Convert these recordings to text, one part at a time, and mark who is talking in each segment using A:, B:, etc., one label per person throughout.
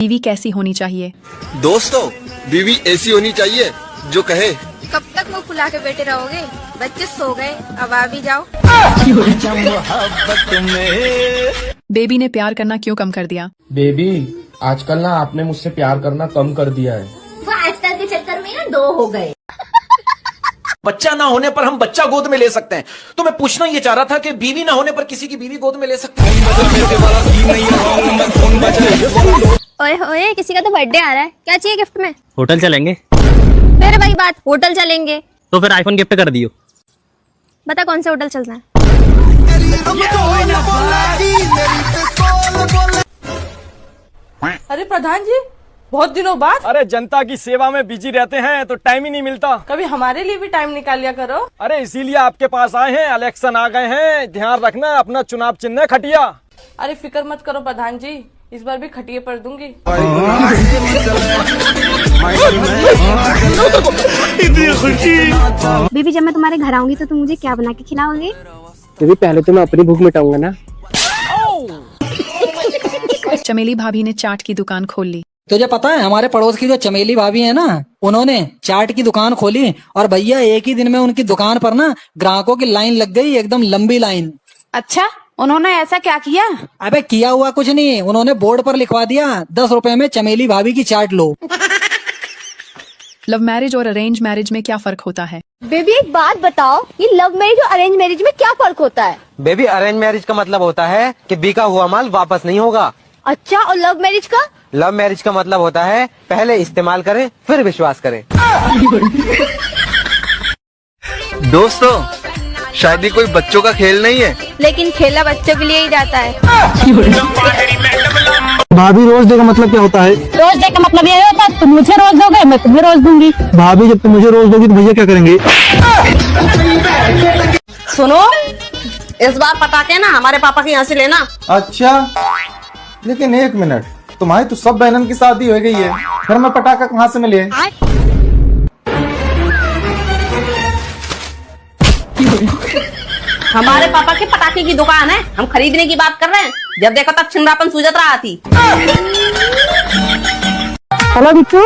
A: बीवी कैसी होनी चाहिए?
B: दोस्तों, बीवी ऐसी होनी चाहिए जो कहे
C: कब तक मुँह फुला के बैठे रहोगे? बच्चे सो गए, अब आ भी जाओ।
A: बेबी ने प्यार करना क्यों कम कर दिया?
D: बेबी, आजकल ना आपने मुझसे प्यार करना कम कर दिया है।
C: वो आजकल के चक्कर में ना 2 हो गए।
E: बच्चा ना होने पर हम बच्चा गोद में ले सकते हैं, तो मैं पूछना ये चाह रहा था कि बीवी ना होने पर किसी की बीवी गोद में ले सकते हैं?
C: ओए ओए, किसी का तो बर्थडे आ रहा है, क्या चाहिए गिफ्ट में?
F: होटल चलेंगे?
C: मेरे भाई बात, होटल चलेंगे।
F: तो फिर आईफोन गिफ्ट कर दियो।
C: बता कौन सा होटल चलना है?
G: अरे प्रधान जी, बहुत दिनों बाद।
H: अरे जनता की सेवा में बिजी रहते हैं तो टाइम ही नहीं मिलता।
G: कभी हमारे लिए भी टाइम निकाल लिया करो।
H: अरे इसीलिए आपके पास आए हैं, इलेक्शन आ गए हैं, ध्यान रखना अपना चुनाव चिन्ह है खटिया।
G: अरे फिक्र मत करो प्रधान जी, इस बार भी खटिए पर दूंगी।
C: बीबी, जब मैं तुम्हारे घर आऊंगी तो तुम मुझे क्या बना के खिलाओगे?
D: बेबी, पहले तो मैं अपनी भूख मिटाऊंगा ना।
A: चमेली भाभी ने चाट की दुकान खोल ली।
I: तुझे पता है हमारे पड़ोस की जो चमेली भाभी है ना, उन्होंने चाट की दुकान खोली और भैया एक ही दिन में उनकी दुकान पर ना ग्राहकों की लाइन लग गई, एकदम लंबी लाइन।
G: अच्छा, उन्होंने ऐसा क्या किया?
I: अबे किया हुआ कुछ नहीं, उन्होंने बोर्ड पर लिखवा दिया 10 रुपए में चमेली भाभी की चाट लो।
A: लव मैरिज और अरेंज मैरिज में क्या फर्क होता है?
C: बेबी एक बात बताओ, ये लव मैरिज और अरेंज मैरिज में क्या फर्क होता है?
F: बेबी, अरेंज मैरिज का मतलब होता है कि बिका हुआ माल वापस नहीं होगा।
C: अच्छा, और लव मैरिज का?
F: लव मैरिज का मतलब होता है पहले इस्तेमाल करें फिर विश्वास करें।
B: दोस्तों, शादी कोई बच्चों का खेल नहीं है,
C: लेकिन खेला बच्चों के लिए ही जाता है।
D: भाभी, रोज डे का मतलब क्या होता है?
C: रोज डे का मतलब ये होता है तुम मुझे रोज दोगे, मैं तुम्हें रोज दूंगी।
D: भाभी, जब तुम मुझे रोज दोगी तो भैया क्या करेंगे?
G: सुनो, इस बार पटाखे ना हमारे पापा के यहाँ से लेना।
D: अच्छा, लेकिन एक मिनट, तुम्हारी तो सब बहनों की शादी हो गई है, फिर मैं पटाखा कहाँ से मिले?
G: हमारे पापा के पटाखे की दुकान है, हम खरीदने की बात कर रहे हैं। जब देखो तब छिंदरापन सूझत रहा थी।
C: हेलो बिच्छू।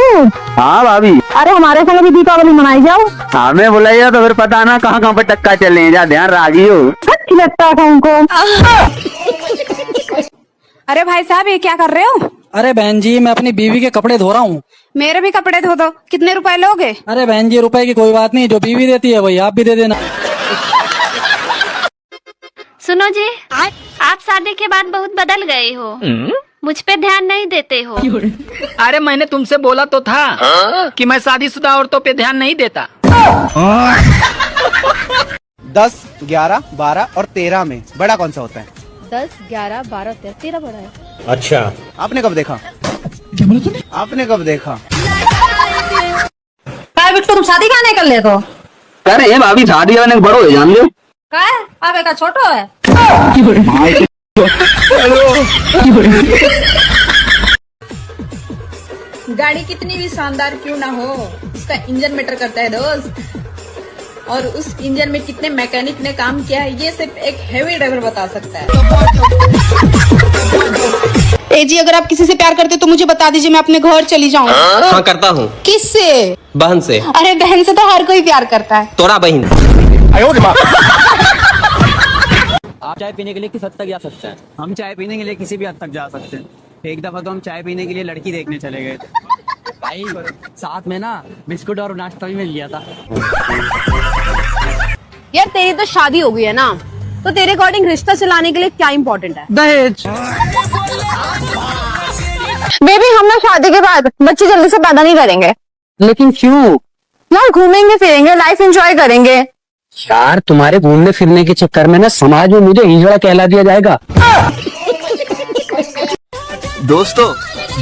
F: हाँ भाभी।
C: अरे हमारे संग भी दीपावली मनाई जाओ।
F: हमें बुलाइए तो फिर पता ना कहाँ कहाँ पे टक्का चले जा, ध्यान राखी हो।
C: अच्छी लगता है हमको।
G: अरे भाई साहब, ये क्या कर रहे हो?
I: अरे बहन जी, मैं अपनी बीवी के कपड़े धो रहा हूँ।
G: मेरे भी कपड़े धो दो। कितने रुपए लोगे?
I: अरे बहन जी, रुपए की कोई बात नहीं, जो बीवी देती है वही आप भी दे देना।
C: सुनो जी, आप शादी के बाद बहुत बदल गए हो, मुझ पे ध्यान नहीं देते हो।
J: अरे मैंने तुमसे बोला तो था कि मैं शादीशुदा औरतों पे ध्यान नहीं देता।
F: 10, 11, 12 और 13 में बड़ा कौन सा होता है?
C: 10, 11, 12, 13 बड़ा है।
F: अच्छा, आपने कब देखा? आपने कब देखा?
G: तुम शादी कहाँ नहीं कर ले तो?
F: अरे भाभी, शादी होने बड़ो है, जान लो।
G: आप एक छोटो है।
K: गाड़ी कितनी भी शानदार क्यों ना हो, उसका इंजन मैटर करता है दोस्त। और उस इंजन में कितने मैकेनिक ने काम किया है, ये सिर्फ एक हेवी ड्राइवर बता सकता है।
G: ए जी, अगर आप किसी से प्यार करते तो मुझे बता दीजिए, मैं अपने घर चली जाऊँ।
F: हाँ, करता हूँ।
G: किससे?
F: बहन से।
G: अरे बहन से तो हर कोई प्यार करता है।
F: तोरा बहन।
J: आप चाय पीने के लिए किस हद तक जा सकते हैं? हम चाय पीने के लिए किसी भी हद तक जा सकते हैं। एक दफा तो हम चाय पीने के लिए लड़की देखने चले गए थे भाई, साथ में ना बिस्कुट और नाश्ता भी मिल गया था।
G: यार, तेरी तो शादी हो गई है ना, तो तेरे अकॉर्डिंग रिश्ता चलाने के लिए क्या इम्पोर्टेंट है?
J: दहेज।
C: बेबी, हम ना शादी के बाद बच्चे जल्दी से पैदा नहीं करेंगे।
F: लेकिन क्यों?
C: यार, घूमेंगे फिरेंगे, लाइफ एंजॉय करेंगे।
F: यार, तुम्हारे घूमने फिरने के चक्कर में ना समाज में मुझे हिजड़ा कहला दिया जाएगा।
B: दोस्तों,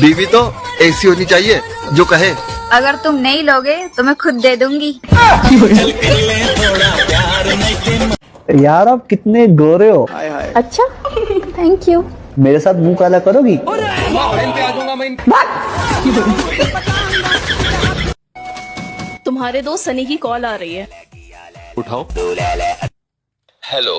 B: बीवी तो ऐसी होनी चाहिए जो कहे
C: अगर तुम नहीं लोगे तो मैं खुद दे दूंगी।
D: यार, आप कितने गोरे हो।
C: अच्छा, थैंक यू।
D: मेरे साथ मुंह काला करोगी?
G: तुम्हारे दोस्त सनी की कॉल आ रही है।
E: उठाओ। हेलो।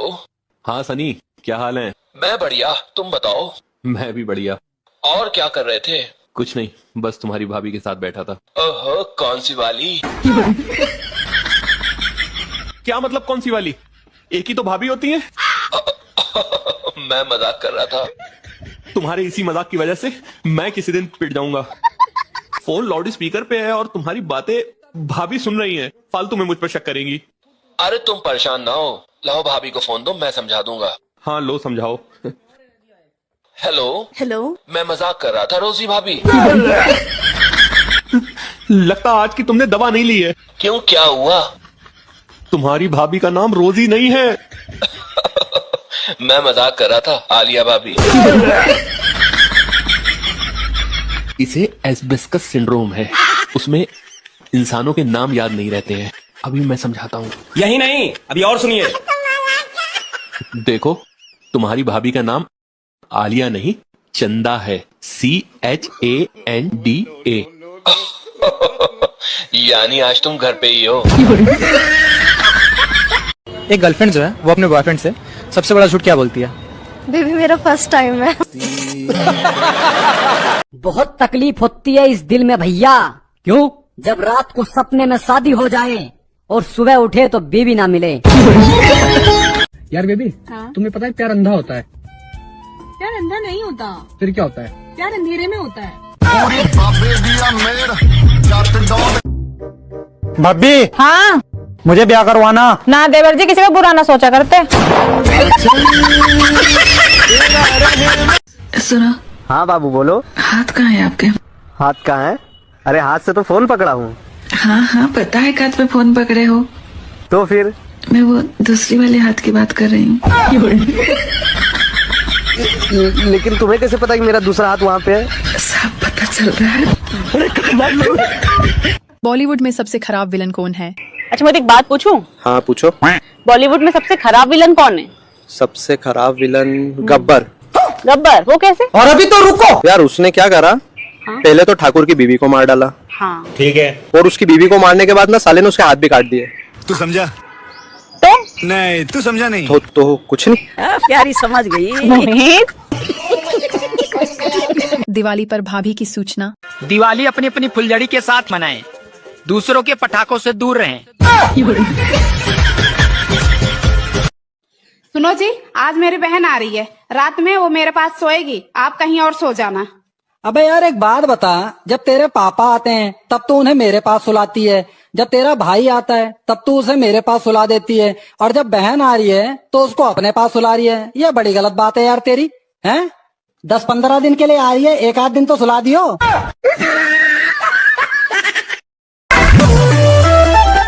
E: हाँ सनी, क्या हाल है? मैं बढ़िया, तुम बताओ। मैं भी बढ़िया। और क्या कर रहे थे? कुछ नहीं, बस तुम्हारी भाभी के साथ बैठा था। ओहो, कौन सी वाली? क्या मतलब कौन सी वाली? एक ही तो भाभी होती है। मैं मजाक कर रहा था। तुम्हारे इसी मजाक की वजह से मैं किसी दिन पिट जाऊंगा। फोन लाउड स्पीकर पे है और तुम्हारी बातें भाभी सुन रही हैं। फालतू में मुझ पर शक करेंगी। अरे तुम परेशान ना हो, लाओ भाभी को फोन दो, मैं समझा दूंगा। हाँ लो, समझाओ। हेलो
K: हेलो,
E: मैं मजाक कर रहा था रोजी भाभी। लगता आज की तुमने दवा नहीं ली है। क्यों, क्या हुआ? तुम्हारी भाभी का नाम रोजी नहीं है। मैं मजाक कर रहा था, आलिया भाभी। इसे एस्बेस्टस सिंड्रोम है, उसमें इंसानों के नाम याद नहीं रहते हैं। अभी मैं समझाता हूँ।
H: यही नहीं, अभी और सुनिए।
E: देखो, तुम्हारी भाभी का नाम आलिया नहीं, चंदा है। CHANDA। यानी आज तुम घर पे ही हो।
J: एक गर्लफ्रेंड जो है वो अपने बॉयफ्रेंड से सबसे बड़ा झूठ क्या बोलती है?
C: बेबी मेरा फर्स्ट टाइम है।
G: बहुत तकलीफ होती है इस दिल में भैया। क्यों? जब रात को सपने में शादी हो जाए और सुबह उठे तो बीवी ना मिले।
J: यार बेबी, तुम्हें पता है प्यार अंधा होता है?
K: प्यार अंधा नहीं होता,
J: फिर क्या होता है?
K: प्यार अंधेरे में होता है।
J: भाभी,
I: हाँ
J: मुझे ब्याह करवाना।
I: ना देवर जी, किसी का बुरा ना सोचा करते।
K: सुनो,
F: हाँ बाबू बोलो।
K: हाथ कहाँ है आपके?
F: हाथ कहाँ है? अरे हाथ से तो फोन पकड़ा हूँ।
K: हाँ हाँ पता है, हाथ पे फोन पकड़े हो।
F: तो फिर
K: मैं वो दूसरी वाले हाथ की बात कर रही हूँ।
F: लेकिन तुम्हें कैसे पता कि मेरा दूसरा हाथ वहाँ पे है?
K: सब पता चल रहा है।
A: बॉलीवुड में सबसे खराब विलन कौन है?
G: अच्छा मुझे एक बात पूछूं?
F: हाँ पूछो।
G: बॉलीवुड में सबसे खराब विलन कौन है?
F: सबसे खराब विलन गब्बर।
G: गब्बर? वो कैसे?
I: और अभी तो रुको
F: यार, उसने क्या करा? पहले तो ठाकुर की बीवी को मार डाला।
G: हाँ
H: ठीक है।
F: और उसकी बीवी को मारने के बाद ना साले ने उसके हाथ भी काट दिए।
H: तू समझा?
G: तो
H: नहीं, तू समझा नहीं।
F: तो कुछ नहीं।
G: प्यारी समझ गई।
A: दिवाली पर भाभी की सूचना।
J: दिवाली अपनी अपनी फुलझड़ी के साथ मनाएं, दूसरों के पटाखों से दूर रहें।
K: सुनो जी, आज मेरी बहन आ रही है, रात में वो मेरे पास सोएगी, आप कहीं और सो जाना।
I: अबे यार एक बात बता, जब तेरे पापा आते हैं तब तो उन्हें मेरे पास सुलाती है, जब तेरा भाई आता है तब तो उसे मेरे पास सुला देती है, और जब बहन आ रही है तो उसको अपने पास सुला रही है। ये बड़ी गलत बात है यार तेरी। हैं? 10-15 दिन के लिए आ रही है, एक आध दिन तो सुला दियो।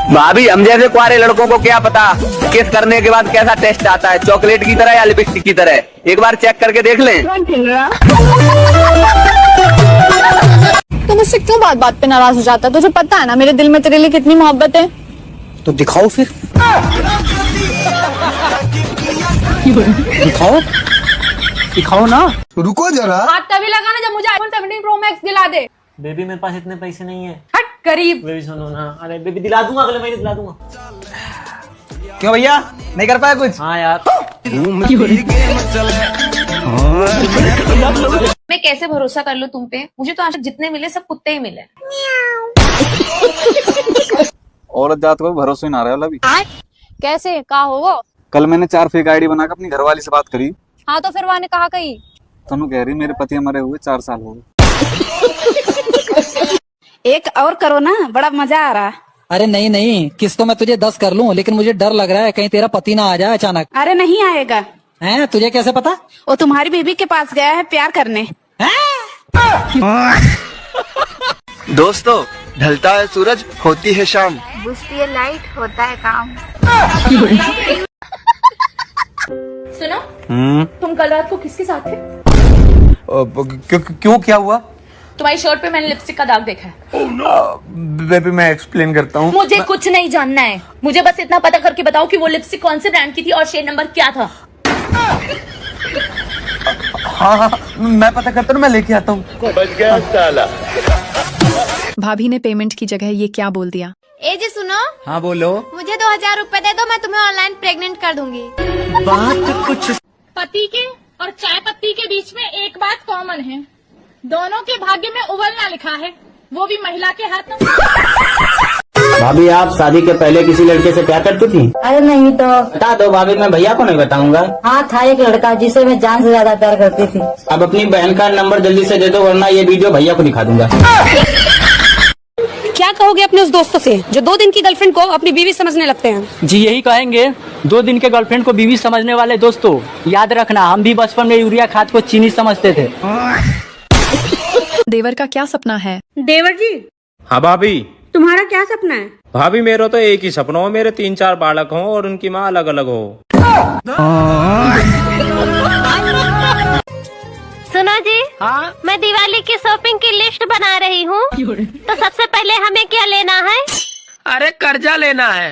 F: भाभी, हम जैसे कुआरे लड़कों को क्या पता किस करने के बाद कैसा टेस्ट आता है, चॉकलेट की तरह या लिपस्टिक की तरह? एक बार चेक करके देख लें।
C: तो मुझसे क्यों बात बात पे नाराज हो जाता है? तुझे पता है ना मेरे दिल में तेरे लिए कितनी मोहब्बत है।
I: तो दिखाओ फिर। दिखाओ दिखाओ ना।
B: रुको जरा।
K: हाथ तभी लगाना जब मुझे iPhone 17 Pro Max दिला दे।
J: बेबी मेरे पास इतने पैसे नहीं है।
K: हट करीब।
J: बेबी सुनो ना, अरे बेबी दिला दूंगा, अगले महीने दिला दूंगा।
B: क्यों भैया, नहीं कर पाया कुछ?
J: हाँ यार।
C: मैं कैसे भरोसा कर लूं तुम पे? मुझे तो आज तक जितने मिले सब कुत्ते ही मिले।
D: औरत जात को भरोसा ही ना रहा अभी।
C: कैसे? कहा हो वो?
D: कल मैंने 4 फेक आईडी बनाकर अपनी घरवाली से बात करी।
C: हाँ तो फिर ने कहा कही?
D: तनु कह रही मेरे पति मरे हुए 4 साल हो गए।
K: एक और करो ना, बड़ा मजा आ रहा।
I: अरे नहीं नहीं, किस तो मैं तुझे 10 कर लूं, लेकिन मुझे डर लग रहा है कहीं तेरा पति ना आ जाए अचानक।
K: अरे नहीं आएगा।
I: हैं? तुझे कैसे पता?
K: वो तुम्हारी बीबी के पास गया है प्यार करने।
B: दोस्तों, ढलता है सूरज, होती है शाम।
C: बुझती है लाइट, होता है काम। सुनो, तुम कल रात को किसके साथ थे?
B: क्यों, क्या हुआ?
C: तुम्हारी शर्ट पे मैंने लिपस्टिक का दाग देखा है।
B: बेबी मैं एक्सप्लेन करता हूँ।
C: मुझे कुछ नहीं जानना है, मुझे बस इतना पता करके बताओ कि वो लिपस्टिक कौन से ब्रांड की थी और शेड नंबर क्या था।
B: हाँ, मैं पता करता हूँ, मैं लेके आता हूँ। बच गया साला।
A: भाभी ने पेमेंट की जगह ये क्या बोल दिया?
C: ए जी सुनो।
B: हाँ बोलो।
C: मुझे 2000 रुपए दे दो, मैं तुम्हें ऑनलाइन प्रेग्नेंट कर दूंगी।
B: बात कुछ।
C: पति के और चाय पत्ती के बीच में एक बात कॉमन है,
K: दोनों के भाग्य में उबलना लिखा है, वो भी महिला के हाथों।
J: भाभी आप शादी के पहले किसी लड़के से प्यार करती थी?
G: अरे नहीं तो।
J: बता दो भाभी, मैं भैया को नहीं बताऊंगा।
G: हाँ, था एक लड़का जिसे मैं जान से ज्यादा प्यार करती थी।
J: अब अपनी बहन का नंबर जल्दी से दे दो, वरना ये वीडियो भैया को दिखा दूंगा।
L: क्या कहोगे अपने उस दोस्तों से जो 2 दिन की गर्लफ्रेंड को अपनी बीवी समझने लगते हैं?
J: जी यही कहेंगे, 2 दिन के गर्लफ्रेंड को बीवी समझने वाले दोस्तों, याद रखना हम भी बचपन में यूरिया खाद को चीनी समझते थे।
A: देवर का क्या सपना है?
L: देवर जी।
M: हाँ भाभी।
L: तुम्हारा क्या सपना है?
M: भाभी मेरा तो एक ही सपना हो, मेरे 3-4 बालक हों और उनकी माँ अलग अलग हो।
C: सुनो जी। हाँ? मैं दिवाली की शॉपिंग की लिस्ट बना रही हूँ, तो सबसे पहले हमें क्या लेना है?
M: अरे कर्जा लेना है।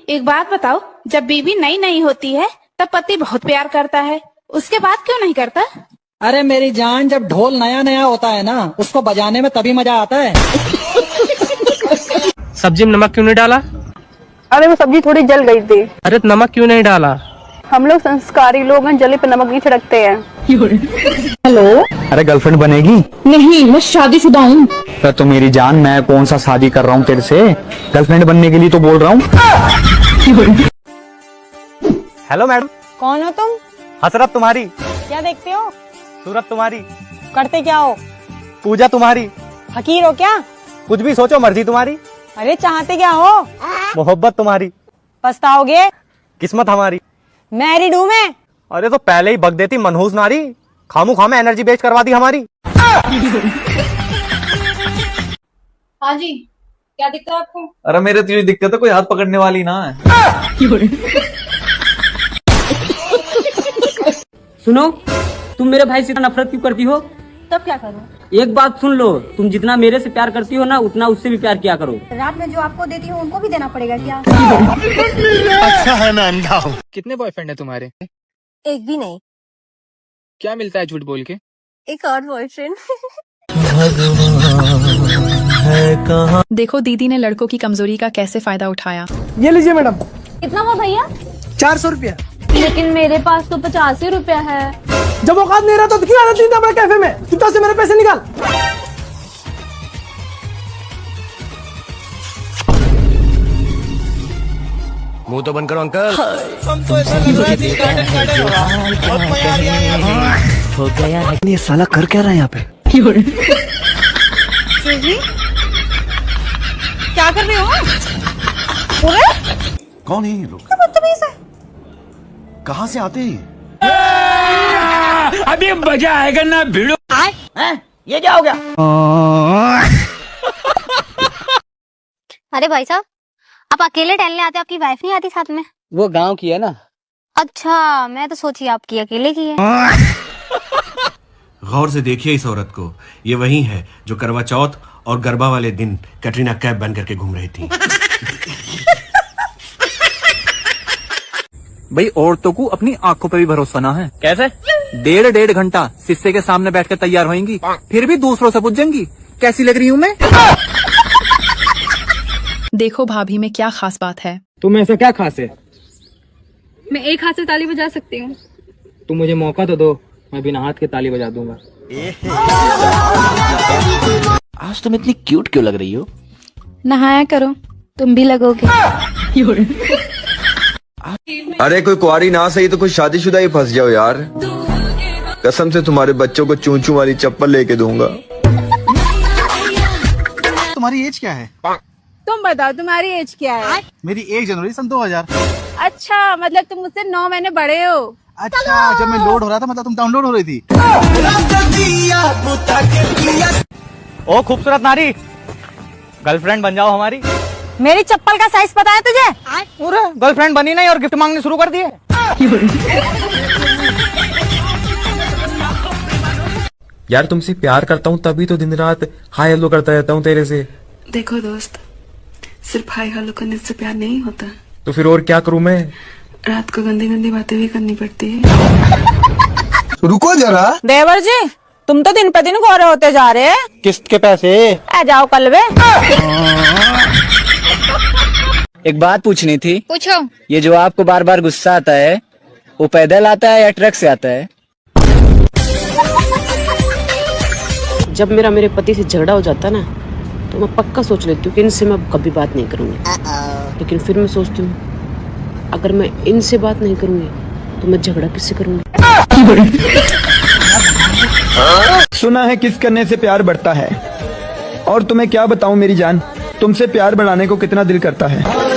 K: एक बात बताओ, जब बीवी नई नई होती है तब पति बहुत प्यार करता है, उसके बाद क्यों नहीं करता?
I: अरे मेरी जान, जब ढोल नया नया होता है ना, उसको बजाने में तभी मजा आता है।
M: सब्जी में नमक क्यों नहीं डाला?
L: अरे वो सब्जी थोड़ी जल गई थी।
M: अरे नमक क्यों नहीं डाला?
L: हम लोग संस्कारी लोग हैं, जले पे नमक नहीं छिड़कते हैं।
I: हेलो। अरे गर्लफ्रेंड बनेगी?
L: नहीं, मैं शादीशुदा हूँ।
I: तो मेरी जान, मैं कौन सा शादी कर रहा हूँ तेरे से, गर्लफ्रेंड बनने के लिए तो बोल रहा हूँ।
H: Hello madam.
L: कौन हो तुम?
H: हसरत तुम्हारी।
L: क्या देखते हो?
H: सूरत तुम्हारी।
L: करते क्या हो?
H: पूजा तुम्हारी।
L: फकीर हो क्या?
H: कुछ भी सोचो, मर्जी तुम्हारी।
L: अरे चाहते क्या हो?
H: मोहब्बत तुम्हारी।
L: पछताओगे?
H: किस्मत हमारी।
L: मैरिड हूँ मैं।
H: अरे तो पहले ही बक देती मनहूस नारी, खामू खामे एनर्जी बेच करवा दी हमारी।
K: हाँ जी, क्या दिक्कत है आपको?
B: अरे मेरे तो ये दिक्कत है, कोई हाथ पकड़ने वाली ना है।
J: सुनो, तुम मेरे भाई से नफरत क्यों करती हो?
K: तब क्या करूँ?
J: एक बात सुन लो, तुम जितना मेरे से प्यार करती हो ना, उतना उससे भी प्यार किया करो।
K: रात में जो आपको देती हूँ उनको भी देना पड़ेगा क्या?
B: अच्छा है मैं अंधा हूँ।
J: कितने बॉयफ्रेंड है तुम्हारे?
L: एक भी नहीं।
J: क्या मिलता है झूठ बोल के?
L: एक और बॉयफ्रेंड।
A: देखो दीदी ने लड़कों की कमजोरी का कैसे फायदा उठाया।
H: ये लीजिए मैडम।
L: कितना हुआ भैया?
H: 400 रुपया।
L: लेकिन मेरे पास तो 85 रुपया है।
H: जब औकात नहीं रहा तो क्यों आना चाहिए अपने कैफे में? जूता से मेरे पैसे निकाल।
M: मुंह तो बंद करो अंकल।
B: हो गया है। ये साला कर क्या रहा है यहाँ पे?
K: क्या कर रहे हो?
B: कौन है ये लोग? कहाँ से आते हैं?
M: अभी मजा आएगा ना भिड़ो।
J: ये क्या हो गया?
C: अरे भाई साहब, आप अकेले टहलने आते, आपकी वाइफ नहीं आती साथ में?
J: वो गांव की है ना।
C: अच्छा, मैं तो सोची आपकी अकेले की है।
M: गौर से देखिए इस औरत को, ये वही है जो करवा चौथ और गरबा वाले दिन कैटरीना कैफ बन करके घूम रही थी।
J: भाई औरतों को अपनी आंखों पे भी भरोसा ना है। कैसे? 1.5 घंटा शीशे के सामने बैठ कर तैयार होंगी, फिर भी दूसरों से पूछेंगी कैसी लग रही हूँ मैं।
A: देखो भाभी में क्या खास बात है।
J: तुम ऐसा क्या खास है?
L: मैं एक हाथ से ताली बजा सकती हूँ।
J: तुम मुझे मौका तो दो, मैं बिना हाथ के ताली बजा दूंगा।
B: आज तुम इतनी क्यूट क्यों लग रही हो?
K: नहाया करो, तुम भी लगोगे।
B: अरे कोई कुंवारी ना सही तो कोई शादीशुदा ही फंस जाओ यार। कसम से तुम्हारे बच्चों को चूचू वाली चप्पल लेके दूंगा।
D: तुम्हारी एज क्या है?
K: तुम बताओ तुम्हारी एज क्या है?
D: मेरी 1 जनवरी सन 2000।
K: अच्छा, मतलब तुम मुझसे 9 महीने बड़े हो।
D: अच्छा, जब मैं लोड हो रहा था मतलब तुम डाउनलोड हो रही थी।
H: ओ खूबसूरत नारी, गर्लफ्रेंड बन जाओ हमारी।
L: मेरी चप्पल का साइज पता है तुझे?
H: पूरे गर्लफ्रेंड बनी नहीं और गिफ्ट मांगने शुरू कर दिए।
N: यार तुमसे प्यार करता हूँ तभी तो दिन रात हाय हेलो करता रहता हूँ तेरे से।
O: देखो दोस्त, सिर्फ हाय हेलो करने से प्यार नहीं होता।
N: तो फिर और क्या करूँ मैं?
O: रात को गंदी गंदी बातें भी करनी पड़ती है।
B: रुको जरा।
L: देवर जी, तुम तो दिन पे दिन गोरे होते जा रहे हैं।
H: किस्त के पैसे
L: आ जाओ कल वे।
J: एक बात पूछनी थी।
K: पूछो।
J: ये जो आपको बार बार गुस्सा आता है, वो पैदल आता है या ट्रक से आता है?
L: जब मेरे पति से झगड़ा हो जाता ना तो मैं पक्का सोच लेती हूँ कि इनसे मैं कभी बात नहीं करूँगी। लेकिन फिर मैं सोचती हूँ अगर मैं इनसे बात नहीं करूँगी तो मैं झगड़ा किससे करूँगी।
P: सुना है किस करने से प्यार बढ़ता है, और तुम्हें क्या बताऊं मेरी जान, तुमसे प्यार बढ़ाने को कितना दिल करता है।